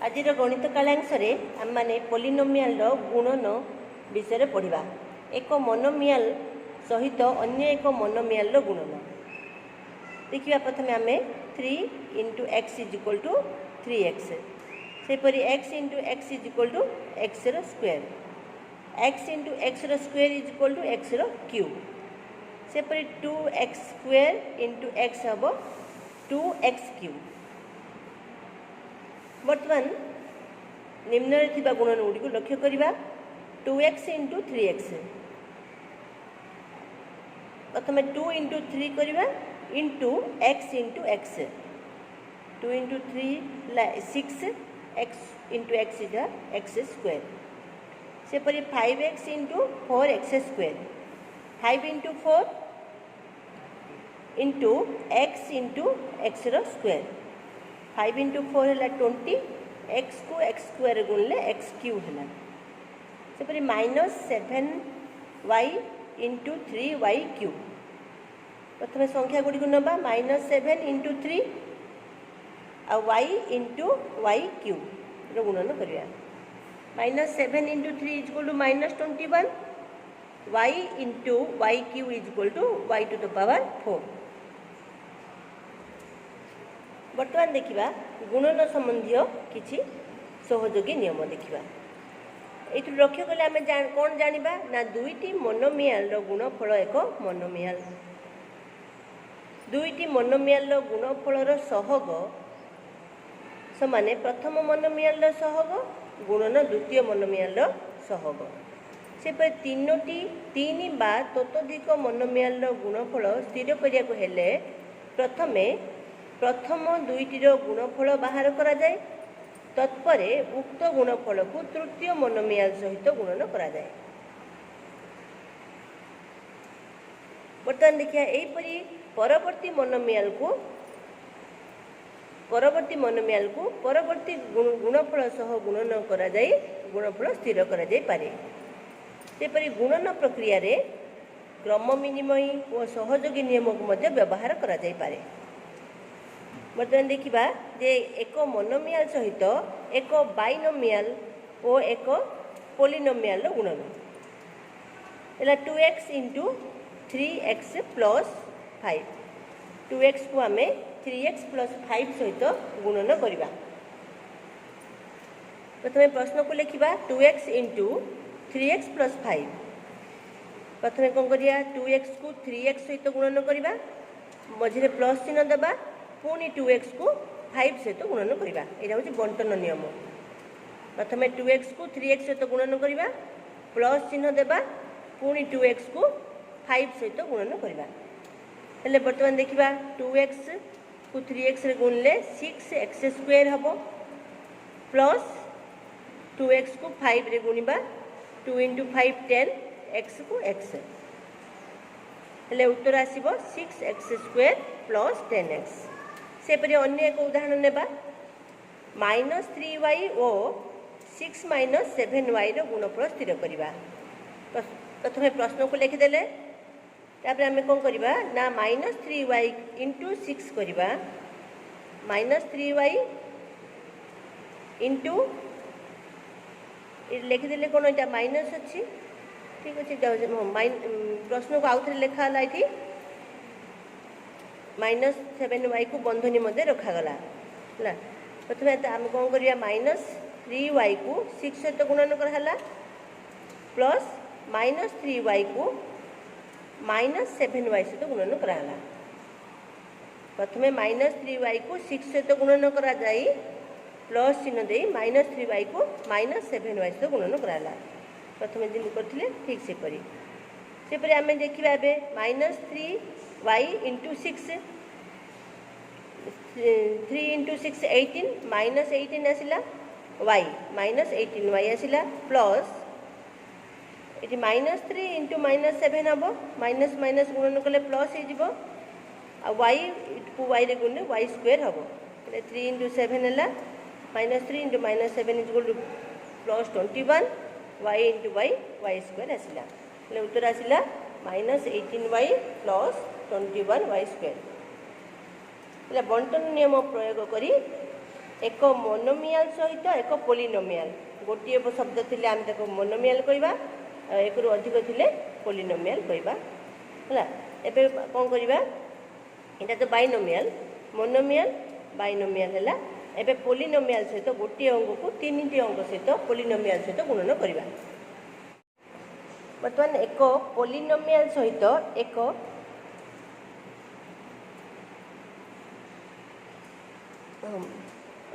आज गणित कालांश आम मैंने पॉलिनोमियल गुणन विषय पढ़ा। एक मोनोमियल सहित अन्य एक मोनोमियल गुणन देखिए। प्रथम आम 3 × x = 3x, सेपरी x × x = x square, x × x square = x cube, सेपरी 2x² × x हम 2x क्यूब। बर्तमान निम्न गुणन गुड़ी लक्ष्य करवा। 2x × 3x, प्रथम 2 × 3 करवा into x × x, 2 × 3 6, x × x x square, सेपरी 5x × 4x square, 5 × 4 into x × x square, 5 × 4 है 20, x को x स्क्वायर गुणले x क्यूब है, सेपरी -7y × 3y क्यूब। प्रथम संख्या गुड़ी नवा -7 × 3 आ y × y क्यूब गुणन करवा। -7 × 3 = -21, y × y क्यूब = y⁴। बर्तमान देखा गुणन संबंधी किसी सहयोगी नियम देखा। ये लक्ष्य कले आम कौन जाना ना दुईटी मोनोमियल गुणफल एक मोनोमियल, दुईटी मोनोमियल गुणफल सहग समान प्रथम मोनोमियल सहग गुणन द्वितीय मोनोमियल सहग, सेपरि तीन बा ततोधिक मोनोमियल गुणफल स्थिर करने हेले प्रथम दुईटीर गुणफल बाहर करा जाए, तत्परे उक्त गुणफल को तृतीय मोनोमियल सहित गुणन करा जाए। बर्तमान देखिए यहीपरि परवर्ती मोनोमियल को परवर्ती गुणफल सह गुणन करा जाए, गुणफल स्थिर करा जाए पारे। सेपरि गुणन प्रक्रिया रे क्रम विनिमय और सहयोगी नियम को मध्य व्यवहार करा जाए पारे। बर्तमान देखा जे एक मोनोमियल सहित एक बाइनोमियल और एक पॉलिनोमियल गुणन है 2x × 3x + 5, 2x को आम 3x + 5 सहित गुणन करवा। प्रथम प्रश्न को लिखा 2x × 3x + 5, प्रथम कौन करिया 2x को 3x सहित गुणन करवा, मझे प्लस चिन्ह देवा, पुणी 2x को 5 सहित गुणन करवा। यहाँ हूँ बंटन नियम। प्रथम 2x को 3x सहित गुणन करवा, प्लस चिन्ह देवा, पुणी 2x को 5 सहित गुणन करवा। हेले बर्तमान देखा 2x को 3x रे गुणले 6x स्क्वायर हम, प्लस 2x को 5 रे गुणवा 2 × 5 10, x को x हेले उत्तर आसीबो 6x स्क्वायर + 10x। सेपरि अन्य एक उदाहरण नेबा -3y और 6 - 7y रो गुणफल स्थिर करवा। प्रथम प्रश्न को लिखिदेले, तापर आम कौन करवा ना -3y × 6 करवा, -3y इंटू लिखिदेले कौन यहाँ माइनस अच्छी, ठीक अच्छे। प्रश्न को आउ थे लिखाला ये -7y को बंधनी मध्य रखागला है। प्रथम आम कौन करवा -3y को 6 सहित गुणन कराला, प्लस -3y को -7y सहित गुणन कराला। प्रथम -3y को 6 सहित गुणन करा जाई, प्लस चिन्ह दे -3y को -7y सहित गुणन कराला। प्रथम जमी करथिले ठीक से करी। सेपरि आम देखा ए -3y × 6, 3 × 6 18, -18 आसला y, -18y आसला, प्लस ये -3 × -7 हम, माइनस माइनस गुणन कले प्लस हो, y को y रे गुणले y स्क्वायर हम, 3 × 7 है -3 × -7 = +21, y × y स्क्वायर आसला। उत्तर आसला -18y + 21y स्क्वायर। बंटन नियम प्रयोग करी एक मोनोमियाल सहित एक पोलिनोमियाल गोटे शब्द थे आम ताको मोनोमियाल कहवा एक रु अधिक थे पोलिनोमियाल कहवा है एबे कौन करवा यहाँ तो बाइनोमियाल मोनोमियाल बाइनोमियाल है एबे पोलिनोमियाल सहित गोटे अंक को 3टी अंक सहित पोलिनोमियाल सहित गुणन करवा बर्तमान एक पोलिनोमियाल सहित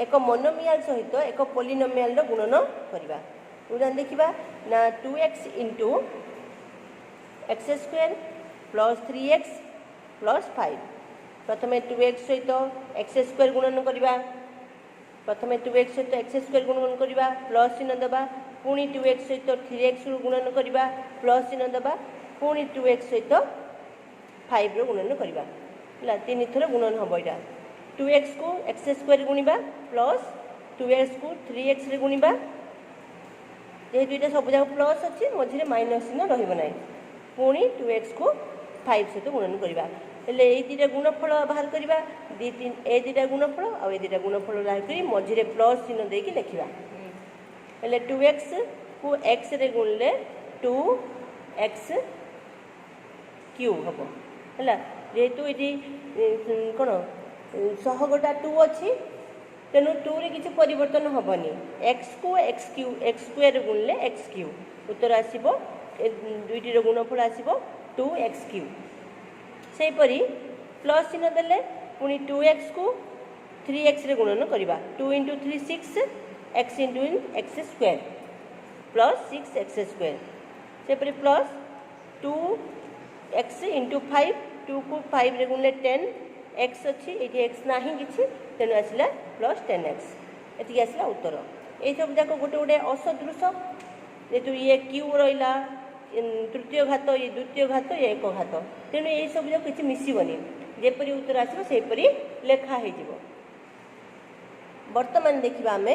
एक मोनोमियाल सहित एक पोलिनोमियाल गुणन करवा उदाहरण देखा ना 2x into x square plus 3x plus 5 प्रथम 2x सहित एक्स स्क्वायर गुणन करवा प्रथम 2x सहित एक्स स्क्वायर गुणन करवा प्लस चिन्ह देवा पुणी 2x सहित 3x गुणन करवा प्लस चिन्ह देवा पुणी 2x सहित 5 गुणन करवा है 3 थर गुणन हम यहाँ 2x को एक्स स्क्वायर गुणा प्लस 2x को 3x रे गुणा जेहेतु ये सब जगह प्लस अच्छी मझे माइनस चिन्ह रही पुणी 2x को 5 सहित गुणन करवा हेल्ले ये दुटा गुणफल बाहर करवा ए दुटा गुणफल आ दुटा गुणफल बाहर कर मझे प्लस चिन्ह देकी लिखा हेल्ले 2x को x रे गुणले 2x क्यूब हम है जेहेतु ये कौन सहगटा 2 अच्छी तेणु 2 रे किसी परिवर्तन हेनी एक्स को एक्स स्क्वायर गुणले एक्स क्यूब उत्तर आसो दुईटर गुणफल आसो 2x क्यूब से परी प्लस चिन्ह देले पुणी 2x को 3x रे गुणन करवा 2 into 3 6 x into x square plus 6x square से परी प्लस 2x इंटू 5 2 को 5 रे गुणले 10 x अच्छी ये एक्स ना कि तेणु आसला प्लस 10x ये आसला उत्तर ये सब जाक गोटे गोटे असदृश जेहेतु ये क्यू रहा तृतीय घात ये द्वितीय घात ये एक घात तेणु ये सब जाक किसी मिसबनी जेपरी उत्तर आसो सेपरी लेखा हो बर्तमान देखा आम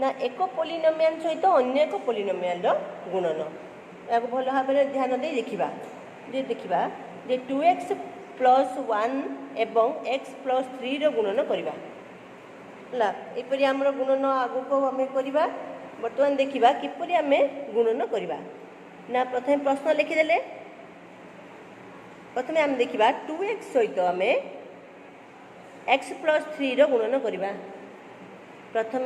ना एक पोलिनोमियाल सहित अन्य एक पोलिनोमियाल गुणन या भल भाव ध्यान दे देखा जे 2x प्लस 1 एवं x प्लस 3 गुणन करवा यपरी आम गुणन आग को आम करवा बर्तमान देखा किपरि आम गुणन करवा ना प्रथम प्रश्न लिखिदे प्रथम आम देखा 2x सहित आम x प्लस 3 गुणन करवा प्रथम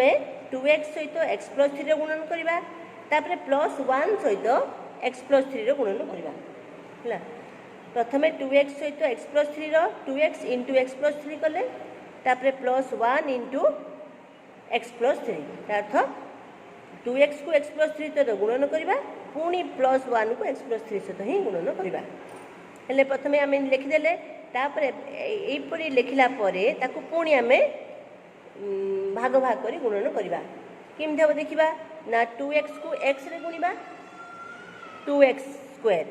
2x सहित x प्लस 3 गुणन करवा तापर प्लस 1 सहित x प्लस 3 गुणन करवा है प्रथम 2x सहित x plus 3 2x into x plus 3 कले तापर प्लस 1 इंटू एक्स प्लस 3 अर्थ 2x को x प्लस 3 सहित गुणन करवा पुणी प्लस 1 को x प्लस 3 सहित ही गुणन करवा हेल्ले प्रथम आम लिखिदे तापर यहीपरी लिखला पुणी आम भाग भाग कर गुणन करवा किमती हम देखा ना 2x को x रे गुणा 2x स्क्वायर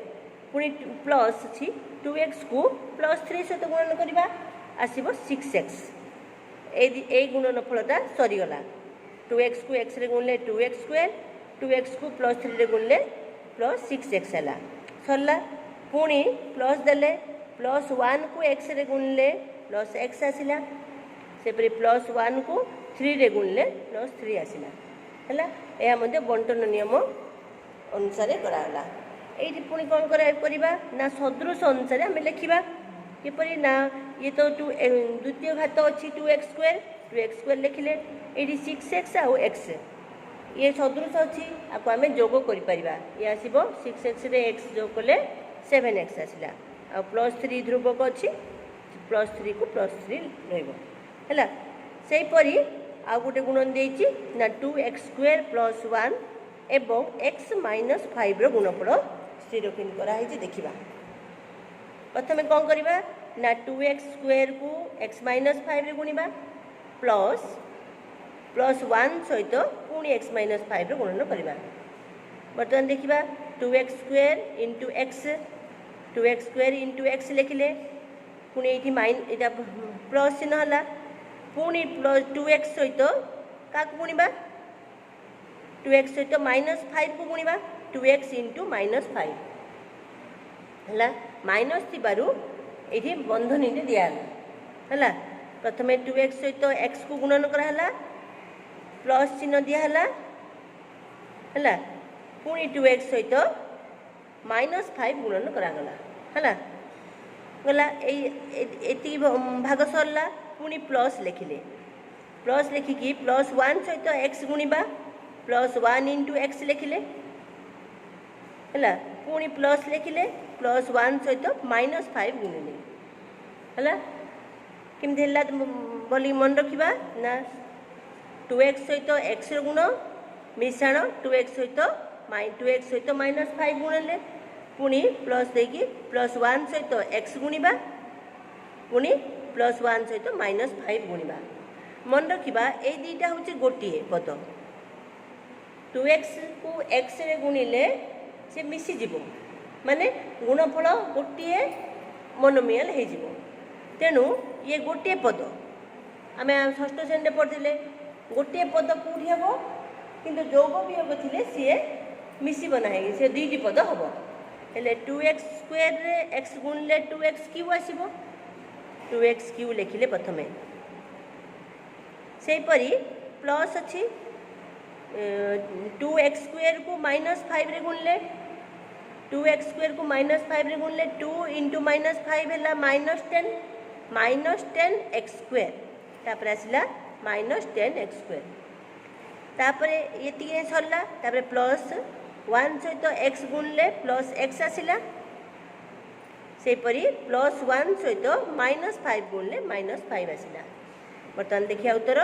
पुणी प्लस अच्छी 2x को प्लस 3 सहित गुणन करवा आसो 6x ए गुणन फलटा सरीगला 2x को x रे गुणले 2x स्क्वायर 2x को प्लस 3 रे गुणले प्लस 6x है सरला पुणी प्लस देले प्लस 1 को x रे गुणले प्लस x आसला सेपरी प्लस 1 को 3 रे गुणले प्लस 3 आसला है यह बंटन नियम अनुसार कराला ये पुणी कौन करवा ना सदृश अनुसार आम लिखा किपरि ना ये तो द्वितीय घात अच्छी 2x स्क्वायर लिखिले ये 6x आउ x ये सदृश अच्छी आपको आम जोग कर ये आसो 6x रे x जोग कले 7x आसला आ प्लस 3 ध्रुवक अच्छी प्लस 3 को प्लस 3 रहा से परी आ गोटे गुणन देती ना 2x स्क्वायर प्लस 1 एवं x माइनस 5 गुणफल स्थिर कराई देखा प्रथम कौन करवा ना 2x स्क्वायर को x माइनस 5 गुणा प्लस प्लस 1 सहित पुणी x माइनस 5 गुणन करवा बर्तमान देखा 2x square into x 2x square into x लिखिले पुणी ये प्लस चिन्ह है पुणी प्लस 2x सहित क्या गुणा 2x सहित माइनस 5 को गुणा 2x इंटू माइनस 5 है माइनस थी ये बंधनी दिया है प्रथम 2x सहित x को गुणन कराला प्लस चिन्ह दिहला है पुणी 2x सहित -5 गुणन करागला है गला ये भाग सरला पुणी प्लस लिखिले प्लस लिखिकी +1 सहित x गुणिबा +1 इंटू x लिखिले है पुणी प्लस लिखिले +1 सहित -5 गुणिले है केमती है बोली मन रखा ना 2x सहित x गुण मिश्रण 2x सहित -5 गुणले पुणी प्लस देकी +1 सहित x गुणिबा पुणी +1 सहित -5 गुणिबा मन रखा ये दुईटा हूँ गोटे पद 2x को x रे गुणिले से मिसीज माने गुणफल गोटे मोनोमियल हो तेणु ये गोटे पद आम षष्ठ श्रेणी पढ़ते गोटे पद कौटी हम किंतु जोग वियोग थे सी मिसब ना से दुईटी पद हम हेले 2x स्क्वायर रे x गुणिले 2x क्यू आसब 2x क्यू लिखिले प्रथमे सेपरी प्लस अच्छी 2x स्क्वायर को -5 रे गुणिले 2x स्क्वायर को -5 रे गुणिले 2 इंटू -5 है -10 x स्क्वायर तापर आसला -10 x स्क्वायर तापर ये सरला तापर +1 सहित x गुणिले +x आसला सेपरी +1 सहित -5 गुणिले -5 आसला बर्तमान देखिए उत्तर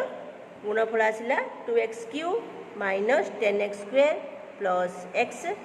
गुणफल आसला 2x Q -10 x square +x